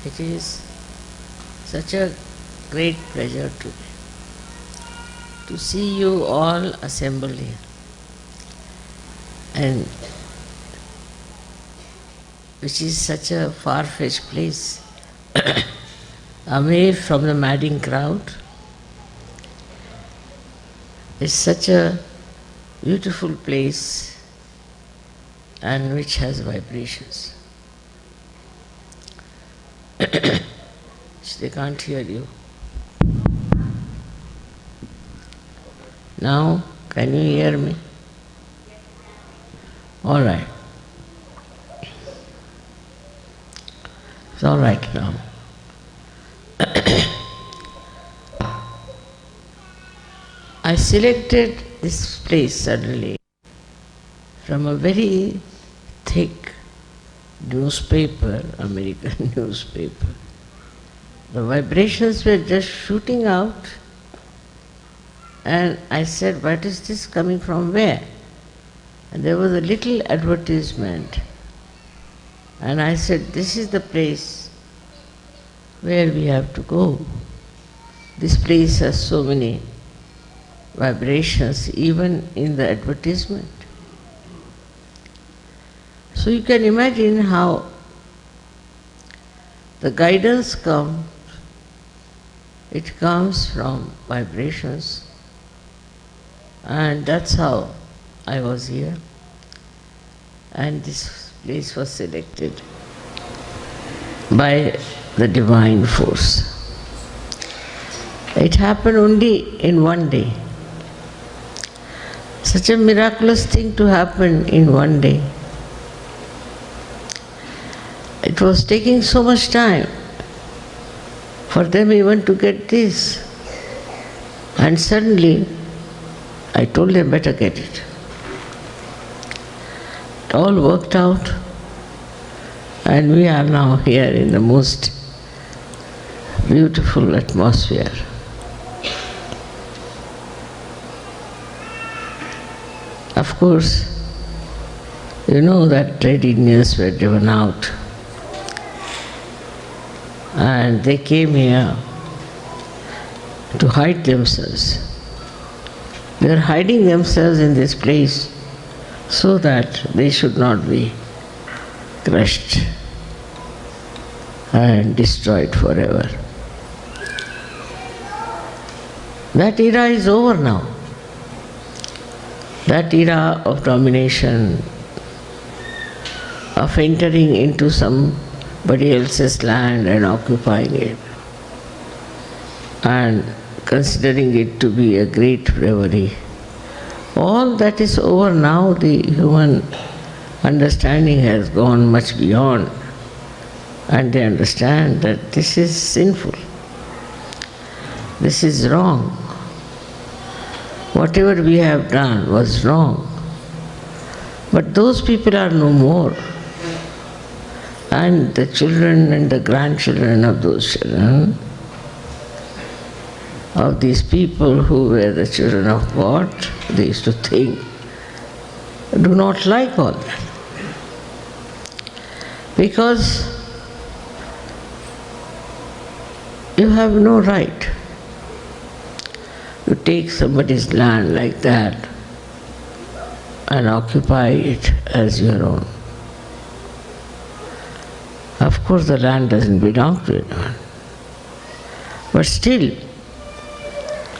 It is such a great pleasure to see you all assembled here. And which is such a far-fetched place, away from the madding crowd. It's such a beautiful place and which has vibrations. They can't hear you. Now, can you hear me? All right. It's all right now. I selected this place suddenly from a very thick newspaper, American newspaper. The vibrations were just shooting out, and I said, what is this coming from where? And there was a little advertisement, and I said, this is the place where we have to go. This place has so many vibrations, even in the advertisement. So you can imagine how the guidance comes. It comes from vibrations, and that's how I was here. And this place was selected by the divine force. It happened only in one day. Such a miraculous thing to happen in one day. It was taking so much time for them even to get this. And suddenly, I told them, better get it. It all worked out, and we are now here in the most beautiful atmosphere. Of course, you know that trade unions were driven out, and they came here to hide themselves. They are hiding themselves in this place so that they should not be crushed and destroyed forever. That era is over now. That era of domination, of entering into somebody else's land and occupying it, and considering it to be a great bravery. All that is over now. The human understanding has gone much beyond, and they understand that this is sinful. This is wrong. Whatever we have done was wrong. But those people are no more. And the children and the grandchildren of those children, of these people who were the children of God, they used to think, do not like all that. Because you have no right to take somebody's land like that and occupy it as your own. Of course, the land doesn't belong to anyone. But still,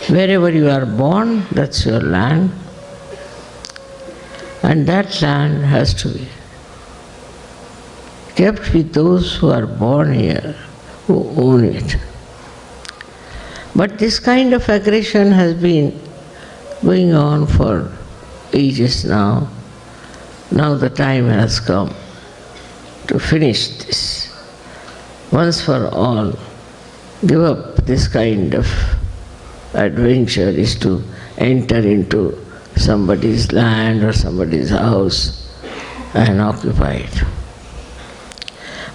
wherever you are born, that's your land. And that land has to be kept with those who are born here, who own it. But this kind of aggression has been going on for ages now. Now the time has come to finish this. Once for all, give up this kind of adventure is to enter into somebody's land or somebody's house and occupy it.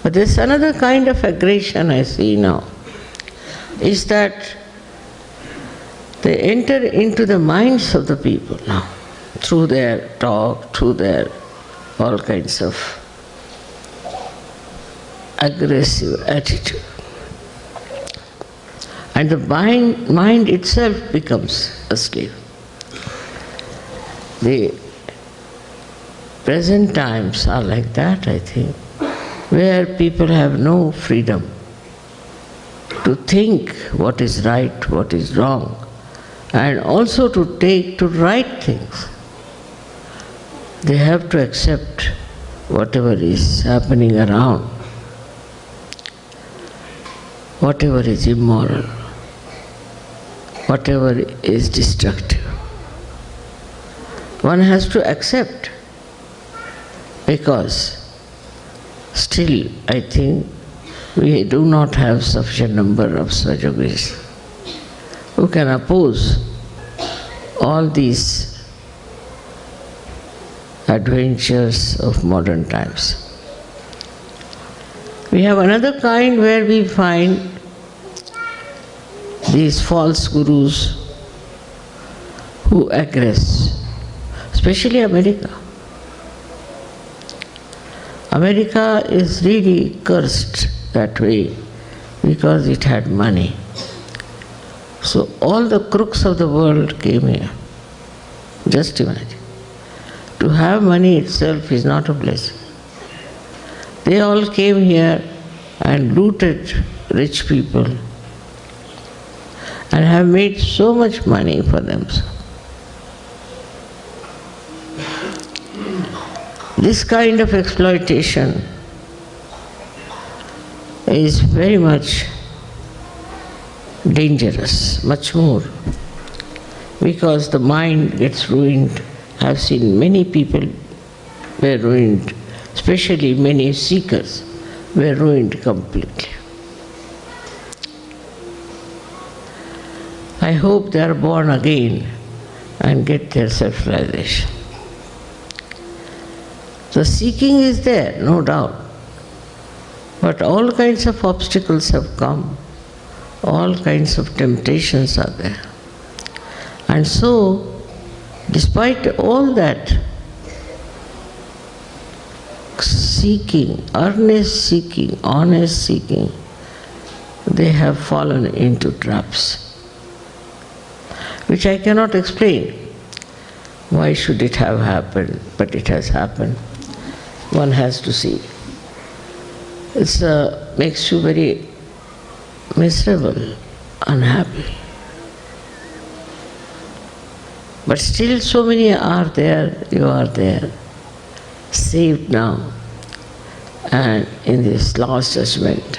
But there's another kind of aggression I see now, is that they enter into the minds of the people now, through their talk, through their all kinds of aggressive attitude. And the mind itself becomes a slave. The present times are like that, I think, where people have no freedom to think what is right, what is wrong, and also to right things. They have to accept whatever is happening around, whatever is immoral, whatever is destructive. One has to accept, because still I think we do not have sufficient number of Sahajayogis who can oppose all these adventures of modern times. We have another kind where we find these false gurus who aggress, especially America. America is really cursed that way because it had money. So all the crooks of the world came here. Just imagine. To have money itself is not a blessing. They all came here and looted rich people and have made so much money for themselves. This kind of exploitation is very much dangerous, much more, because the mind gets ruined. I have seen many people were ruined, especially many seekers were ruined completely. I hope they are born again and get their self-realization. The seeking is there, no doubt, but all kinds of obstacles have come, all kinds of temptations are there. And so, despite all that seeking, earnest seeking, honest seeking, they have fallen into traps, which I cannot explain. Why should it have happened? But it has happened. One has to see. It makes you very miserable, unhappy. But still so many are there, you are there, saved now. And in this last judgment,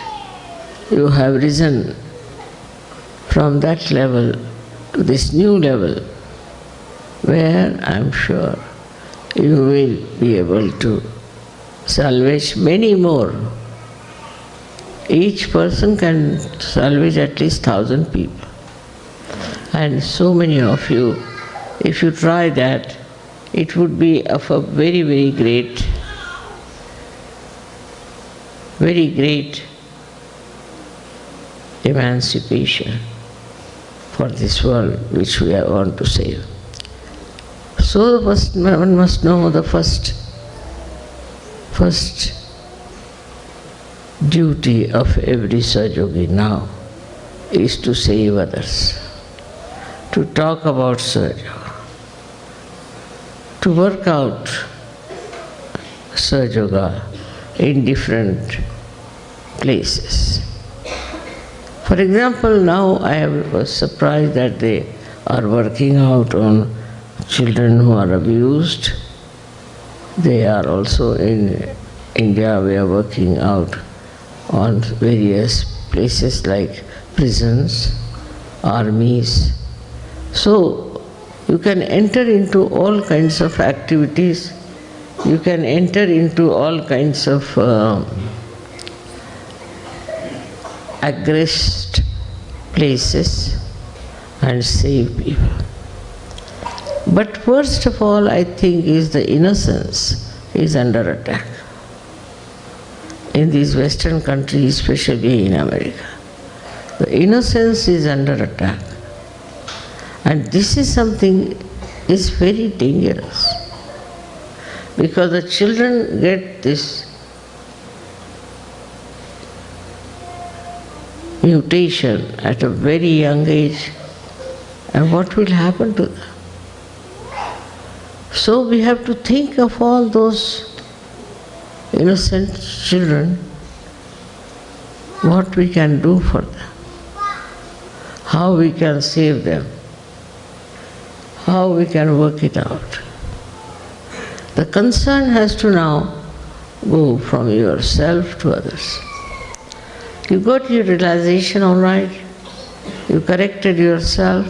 you have risen from that level to this new level, where I am sure you will be able to salvage many more. Each person can salvage at least 1,000 people. And so many of you, if you try that, it would be of a very, very great emancipation for this world which we want to save. So one must know the first duty of every Sahajayogi now is to save others, to talk about Sahaja, to work out Sahaja in different places. For example, now I was surprised that they are working out on children who are abused. They are also in India, we are working out on various places like prisons, armies. So you can enter into all kinds of activities, you can enter into all kinds of aggressed places and save people. But first of all, I think, is the innocence is under attack. In these Western countries, especially in America, the innocence is under attack. And this is something is very dangerous, because the children get this mutation at a very young age, and what will happen to them? So we have to think of all those innocent children, what we can do for them, how we can save them, how we can work it out. The concern has to now go from yourself to others. You got your realization all right, you corrected yourself,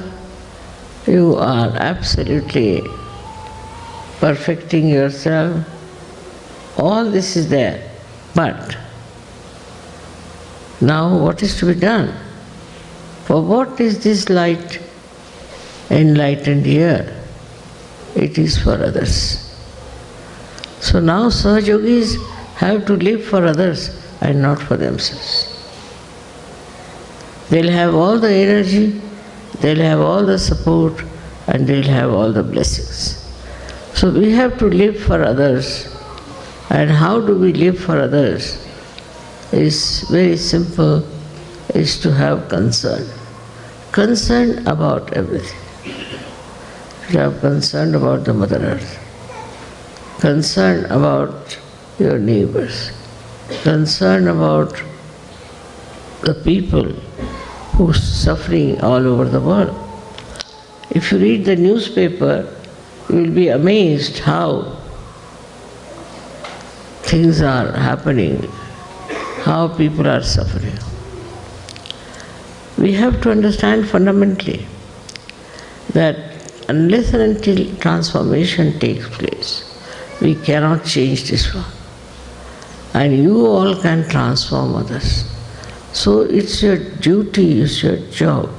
you are absolutely perfecting yourself, all this is there. But now what is to be done? For what is this light enlightened here? It is for others. So now Sahajayogis have to live for others and not for themselves. They'll have all the energy, they'll have all the support, and they'll have all the blessings. So we have to live for others. And how do we live for others? Is very simple, is to have concern. Concern about everything. To have concern about the Mother Earth. Concern about your neighbors. Concern about the people who are suffering all over the world. If you read the newspaper, you will be amazed how things are happening, how people are suffering. We have to understand fundamentally that unless and until transformation takes place, we cannot change this world. And you all can transform others. So it's your duty, it's your job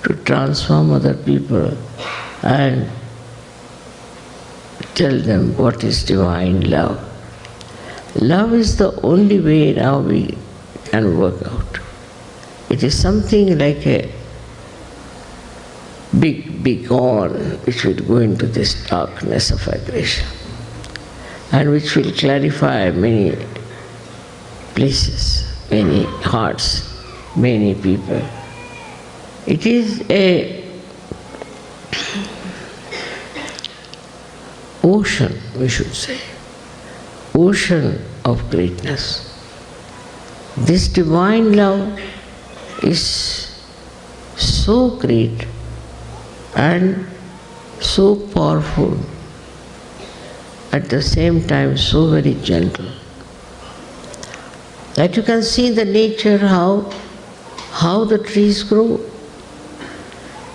to transform other people and tell them what is divine love. Love is the only way now we can work out. It is something like a big beacon which will go into this darkness of aggression and which will clarify many places, many hearts, many people. It is a ocean, we should say, ocean of greatness. This divine love is so great and so powerful, at the same time so very gentle, that you can see the nature, how the trees grow.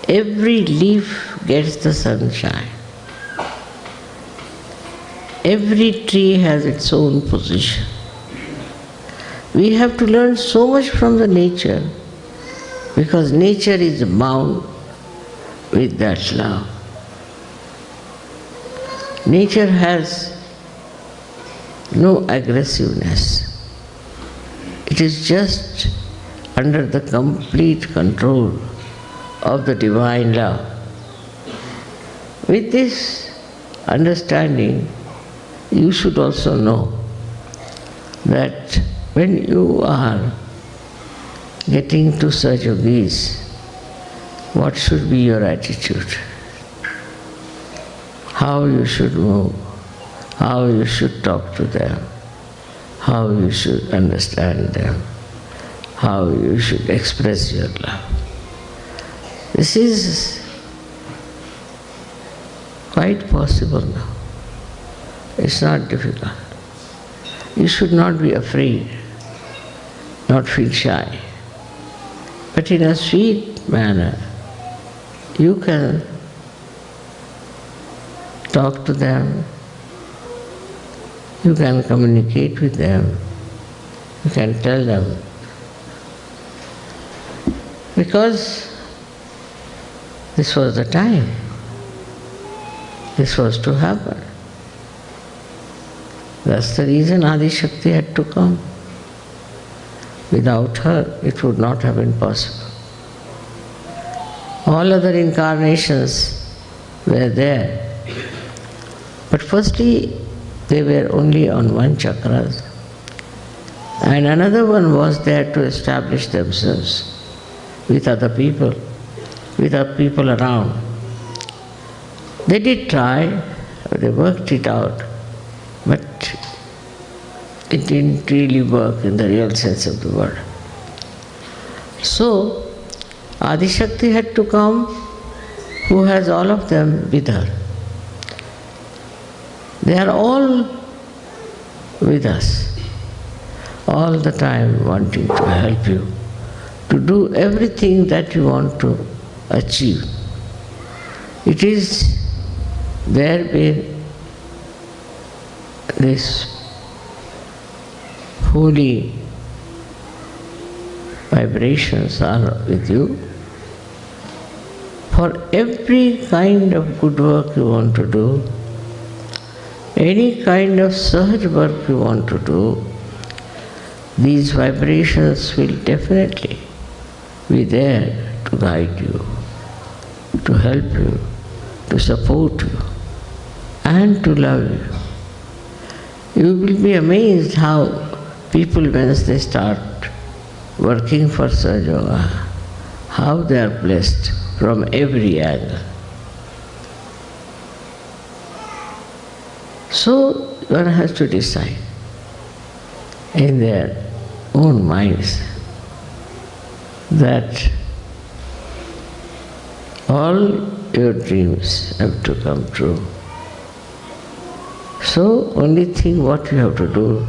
Every leaf gets the sunshine. Every tree has its own position. We have to learn so much from the nature, because nature is bound with that love. Nature has no aggressiveness. It is just under the complete control of the divine love. With this understanding, you should also know that when you are getting to Sahajayogis, what should be your attitude? How you should move, how you should talk to them, how you should understand them, how you should express your love. This is quite possible now. It's not difficult. You should not be afraid, not feel shy. But in a sweet manner, you can talk to them, you can communicate with them, you can tell them. Because this was the time. This was to happen. That's the reason Adi Shakti had to come. Without her, it would not have been possible. All other incarnations were there. But firstly, they were only on one chakra. And another one was there to establish themselves with other people around. They did try, they worked it out, but it didn't really work in the real sense of the word. So, Adi Shakti had to come, who has all of them with her. They are all with us, all the time wanting to help you, to do everything that you want to achieve. It is there where this holy vibrations are with you. For every kind of good work you want to do, any kind of Sahaj work you want to do, these vibrations will definitely be there to guide you, to help you, to support you, and to love you. You will be amazed how people, once they start working for Sahaja, how they are blessed from every angle. So one has to decide in their own minds that all your dreams have to come true. So only thing what you have to do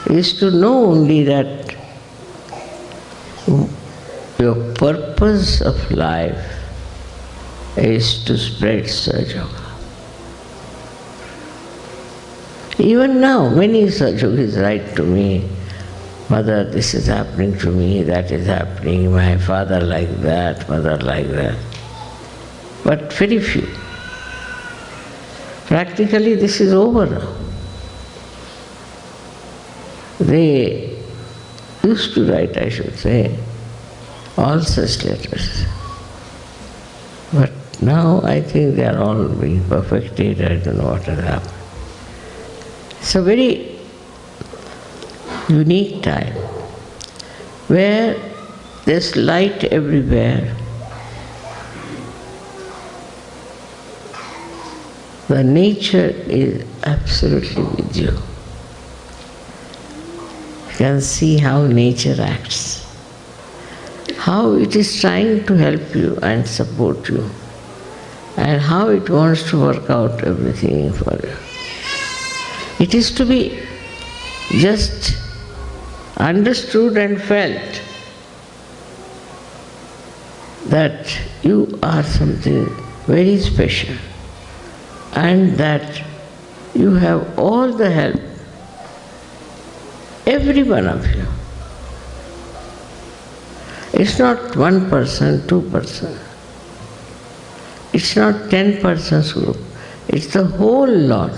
is to know only that your purpose of life is to spread Sahajyoga. Even now, many Sahajyogis write to me, "Mother, this is happening to me, that is happening, my father like that, mother like that." But very few. Practically this is over now. They used to write, I should say, all such letters. But now I think they are all being perfected, I don't know what has happened. It's a very unique time where there's light everywhere. The nature is absolutely with you. You can see how nature acts, how it is trying to help you and support you, and how it wants to work out everything for you. It is to be just understood and felt that you are something very special and that you have all the help, every one of you. It's not one person, 2%. It's not 10 persons group. It's the whole lot,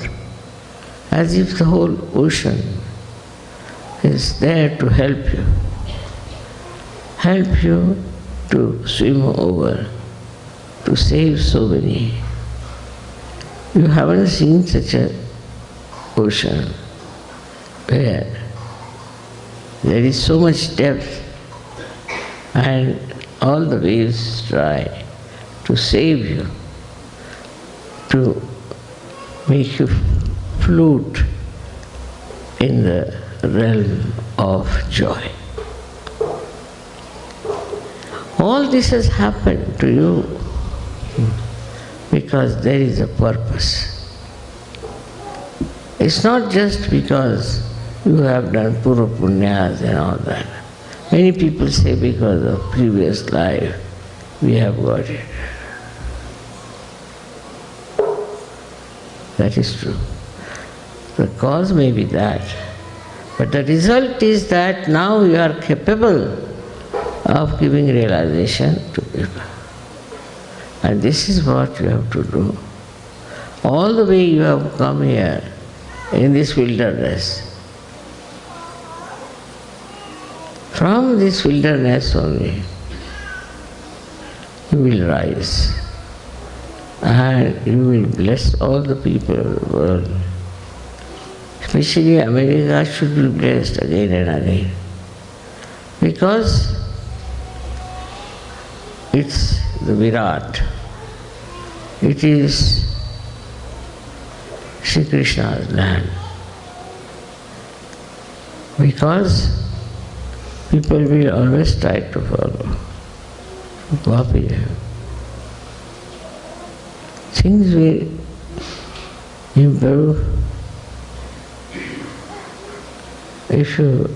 as if the whole ocean is there to help you to swim over, to save so many. You haven't seen such an ocean where there is so much depth and all the waves try to save you, to make you float in the realm of joy. All this has happened to you because there is a purpose. It's not just because you have done pura punyas and all that. Many people say because of previous life we have got it. That is true. The cause may be that, but the result is that now you are capable of giving realization to people. And this is what you have to do. All the way you have come here in this wilderness. From this wilderness only, you will rise and you will bless all the people of the world. especially America, should be blessed again and again. Because it's the Virat. It is Sri Krishna's land. Because people will always try to follow, to copy them. Things will improve if you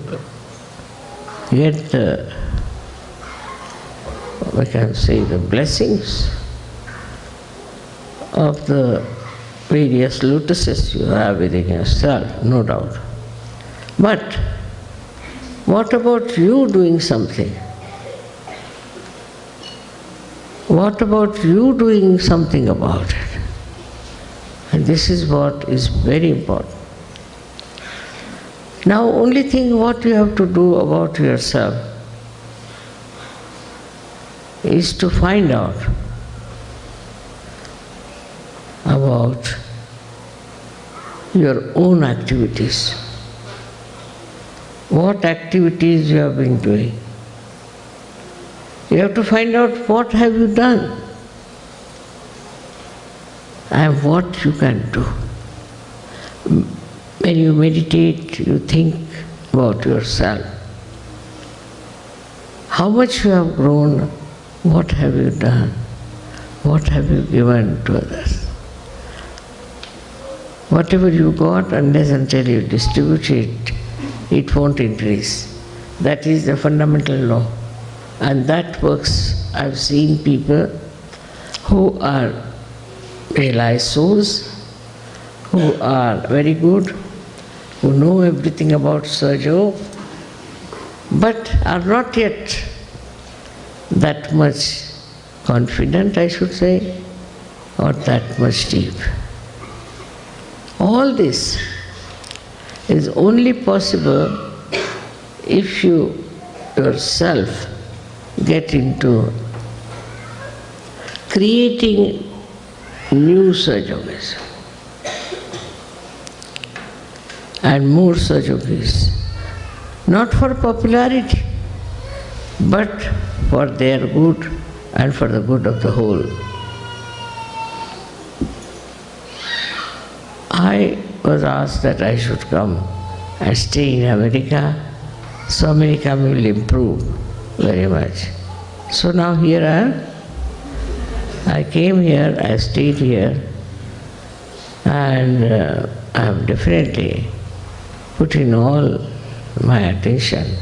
get the, we can say, the blessings of the various lotuses you have within yourself, no doubt. But what about you doing something? What about you doing something about it? And this is what is very important. Now, only thing what you have to do about yourself is to find out about your own activities. What activities you have been doing. You have to find out what have you done and what you can do. When you meditate, you think about yourself. How much you have grown, what have you done, what have you given to others. Whatever you got, unless until you distribute it, it won't increase. That is the fundamental law. And that works. I've seen people who are realized souls, who are very good, who know everything about Sahaja, but are not yet that much confident, I should say, or that much deep. All this is only possible if you yourself get into creating new Sahajayogis and more Sahajayogis, not for popularity, but for their good and for the good of the whole. I was asked that I should come and stay in America, so America will improve very much. So now here I am. I came here, I stayed here, and I have definitely put in all my attention,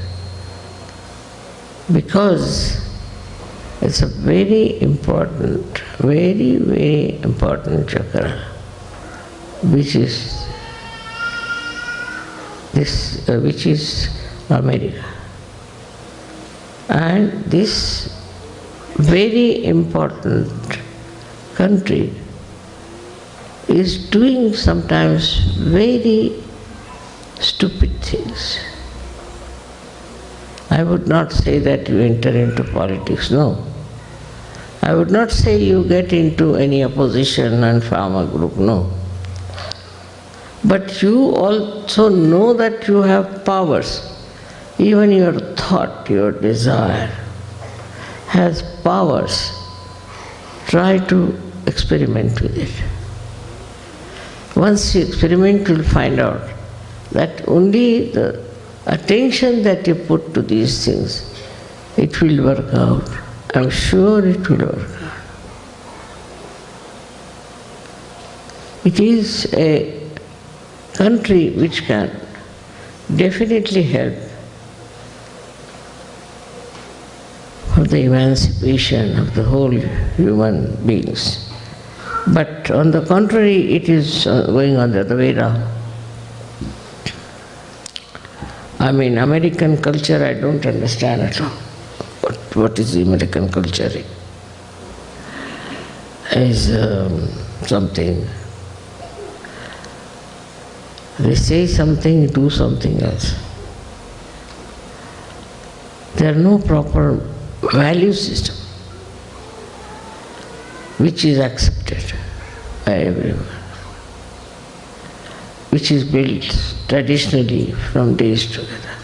because it's a very important, very, very important chakra, which is this, which is America. And this very important country is doing sometimes very stupid things. I would not say that you enter into politics, no. I would not say you get into any opposition and farmer group, no. But you also know that you have powers. Even your thought, your desire has powers. Try to experiment with it. Once you experiment, you will find out that only the attention that you put to these things, it will work out. I'm sure it will work out. It is a country which can definitely help for the emancipation of the whole human beings. But on the contrary, it is going on the other way around. I mean, American culture I don't understand at all. What is the American culture? Is something. They say something, do something else. There are no proper value system which is accepted by everyone. which is built traditionally from days together.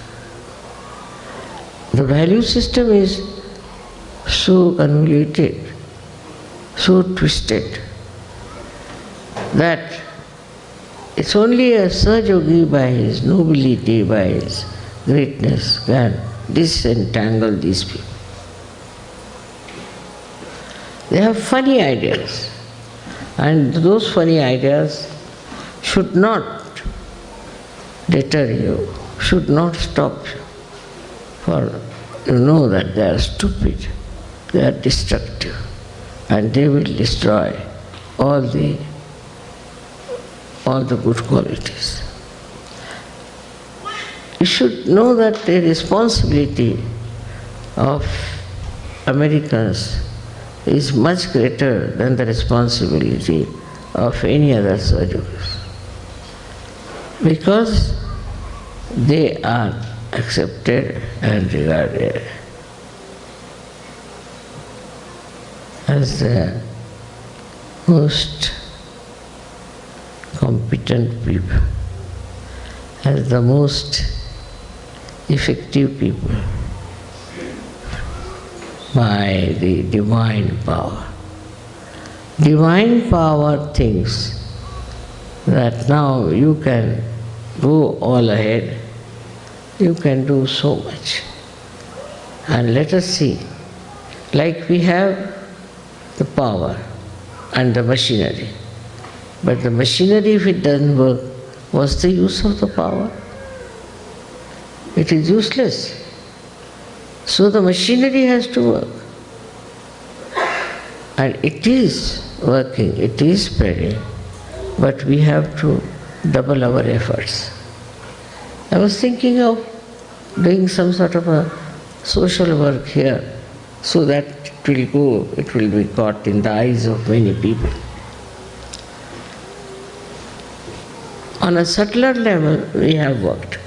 The value system is so convoluted, so twisted, that it's only a Sahajayogi by his nobility, by his greatness, can disentangle these people. They have funny ideas, and those funny ideas should not deter you, should not stop you, for you know that they are stupid, they are destructive, and they will destroy all the good qualities. You should know that the responsibility of Americans is much greater than the responsibility of any other Sahajayogis, because they are accepted and regarded as the most competent people, as the most effective people by the divine power. Divine power thinks that now you can go all ahead, you can do so much. And let us see, like we have the power and the machinery, but the machinery, if it doesn't work, what's the use of the power? It is useless. So the machinery has to work. And it is working, it is spreading, but we have to double our efforts. I was thinking of doing some sort of a social work here, so that it will be caught in the eyes of many people. On a subtler level, we have worked.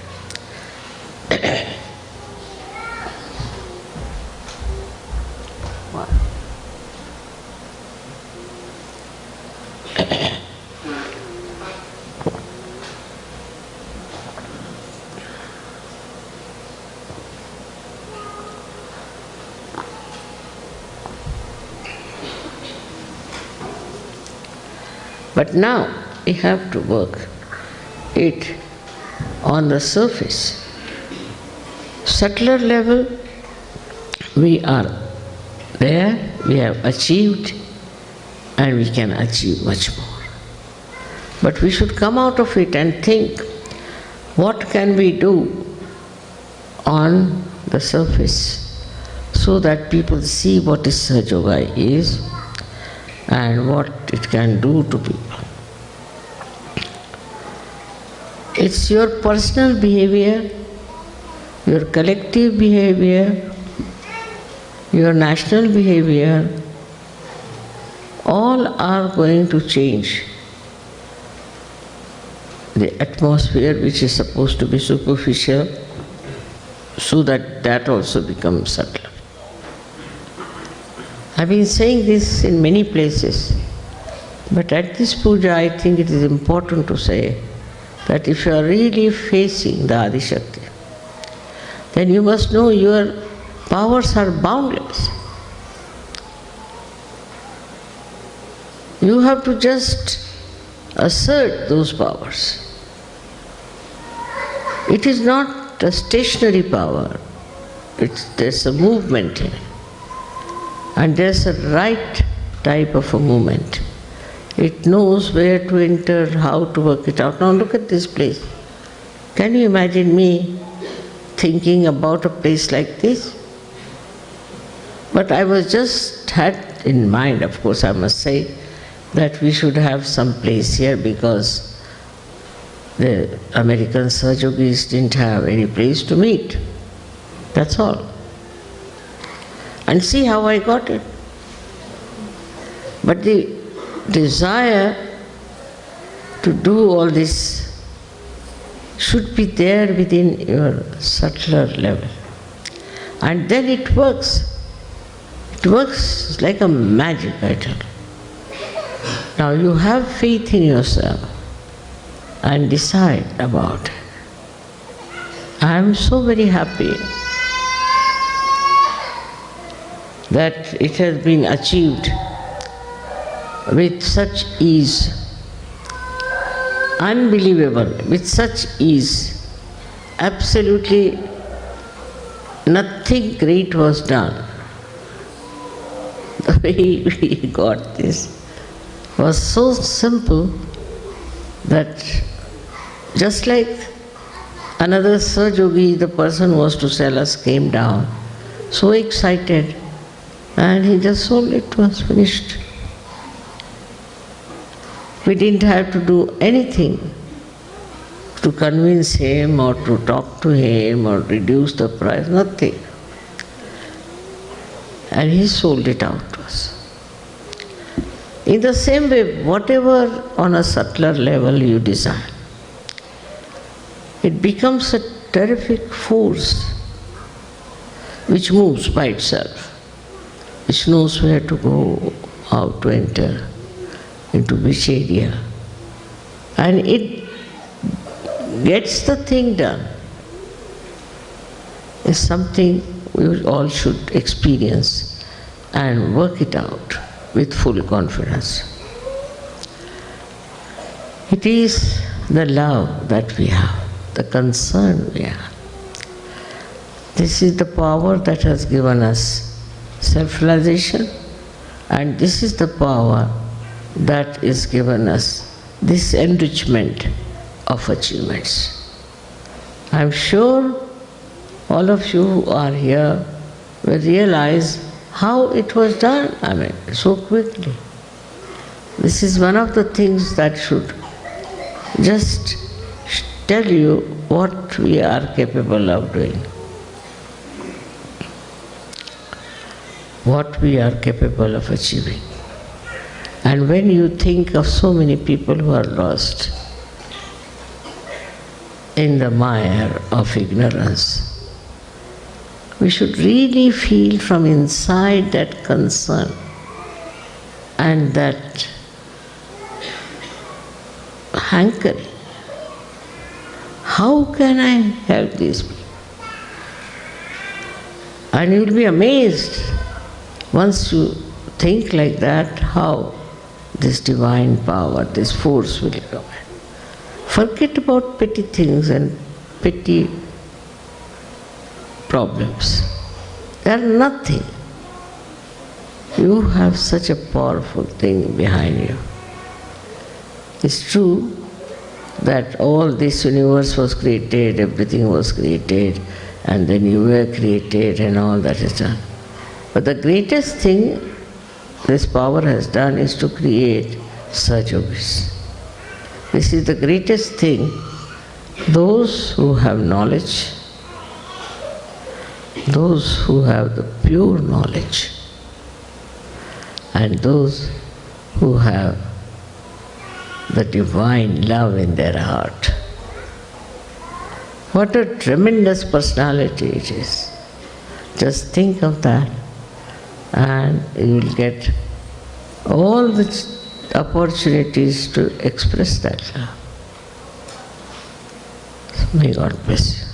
But now we have to work it on the surface. Subtler level, we are there, we have achieved, and we can achieve much more. But we should come out of it and think, what can we do on the surface so that people see what is Sahaja is and what it can do to people. It's your personal behavior, your collective behavior, your national behavior, all are going to change the atmosphere which is supposed to be superficial, so that also becomes subtle. I've been saying this in many places, but at this puja I think it is important to say that if you are really facing the Adi Shakti, then you must know your powers are boundless. You have to just assert those powers. It is not a stationary power, there's a movement in it. And there's a right type of a movement. It knows where to enter, how to work it out. Now look at this place. Can you imagine me thinking about a place like this? But I was just had in mind, of course I must say, that we should have some place here because the American Sahajayogis didn't have any place to meet. That's all. And see how I got it. But the desire to do all this should be there within your subtler level. And then it works. It works like a magic, I tell you. Now you have faith in yourself and decide about it. I am so very happy that it has been achieved with such ease, unbelievable, with such ease. Absolutely nothing great was done. The way we got this was so simple that just like another Sahajayogi, the person who was to sell us, came down, so excited, and he just sold it to us, finished. We didn't have to do anything to convince him or to talk to him or reduce the price, nothing. And he sold it out to us. In the same way, whatever on a subtler level you desire, it becomes a terrific force which moves by itself, which knows where to go, how to enter, into which area. And it gets the thing done. It's something we all should experience and work it out with full confidence. It is the love that we have, the concern we have. This is the power that has given us self-realization, and this is the power that is given us this enrichment of achievements. I am sure all of you who are here will realize how it was done, so quickly. This is one of the things that should just tell you what we are capable of doing, what we are capable of achieving. And when you think of so many people who are lost in the mire of ignorance, we should really feel from inside that concern and that hankering. How can I help these people? And you will be amazed once you think like that, how this divine power, this force will come in. Forget about petty things and petty problems. They are nothing. You have such a powerful thing behind you. It's true that all this universe was created, everything was created, and then you were created and all that is done. But the greatest thing this power has done is to create Sahajayogis. This is the greatest thing. Those who have knowledge, those who have the pure knowledge, and those who have the divine love in their heart. What a tremendous personality it is. Just think of that, and you will get all the opportunities to express that love. So may God bless you.